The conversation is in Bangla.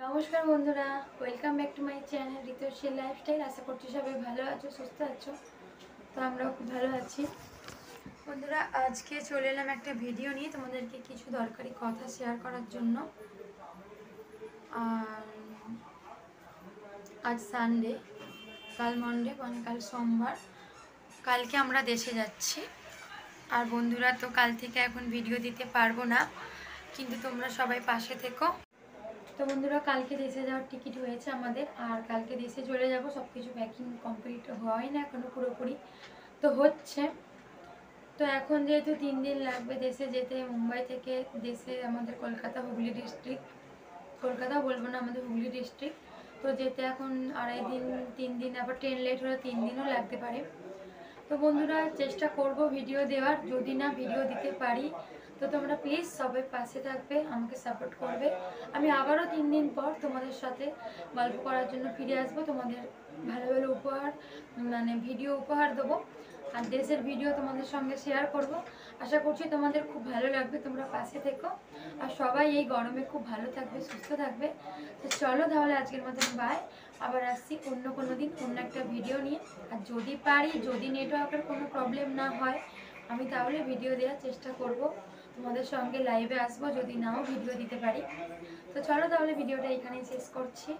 নমস্কার বন্ধুরা, welcome back to my channel Ritushree lifestyle. আশা করছি সবাই ভালো আছো, সুস্থ আছো। তো আমরাও খুব ভালো আছি। বন্ধুরা, আজকে চলে এলাম একটা ভিডিও নিয়ে তোমাদেরকে কিছু দরকারি কথা শেয়ার করার জন্য। আর আজ সানডে, কাল মন্ডে, মানে কাল সোমবার। কালকে আমরা দেশে যাচ্ছি। আর বন্ধুরা, তো কাল থেকে এখন ভিডিও দিতে পারবো না, কিন্তু তোমরা সবাই পাশে থেকো। তো বন্ধুরা, কালকে দেশে যাওয়ার টিকিট হয়েছে আমাদের, আর কালকে দেশে চলে যাব। সব কিছু প্যাকিং কমপ্লিট হয় না এখনো পুরোপুরি, তো হচ্ছে। তো এখন যেহেতু 3 দিন লাগবে দেশে যেতে, মুম্বাই থেকে দেশে আমাদের কলকাতা হুগলি ডিস্ট্রিক্ট, কলকাতাও বলবো না, আমাদের হুগলি ডিস্ট্রিক্ট। তো যেতে এখন 2.5 দিন, 3 দিন, আবার ট্রেন লেট হলে 3 দিনও লাগতে পারে। তো বন্ধুরা, চেষ্টা করব ভিডিও দেওয়ার। যদি না ভিডিও দিতে পারি তো তোমরা প্লিজ সবাই পাশে থাকবে, আমাকে সাপোর্ট করবে। আমি আবারও 3 দিন পর তোমাদের সাথে গল্প করার জন্য ফিরে আসবো। তোমাদের ভালো ভালো উপহার, মানে ভিডিও উপহার দেবো, আর দেশের ভিডিও তোমাদের সঙ্গে শেয়ার করব। আশা করছি তোমাদের খুব ভালো লাগবে। তোমরা পাশে থেকো, আর সবাই এই গরমে খুব ভালো থাকবে, সুস্থ থাকবে। তো চলো তাহলে আজকের মতন বাই। আবার আসছি অন্য কোনো দিন অন্য একটা ভিডিও নিয়ে। আর যদি পারি, যদি নেটওয়ার্কের কোনো প্রবলেম না হয়, আমি তাহলে ভিডিও দেওয়ার চেষ্টা করব, তোমাদের সঙ্গে লাইভে আসবো, যদি নাও ভিডিও দিতে পারি। তো চলো তাহলে ভিডিওটা এখানেই শেষ করছি।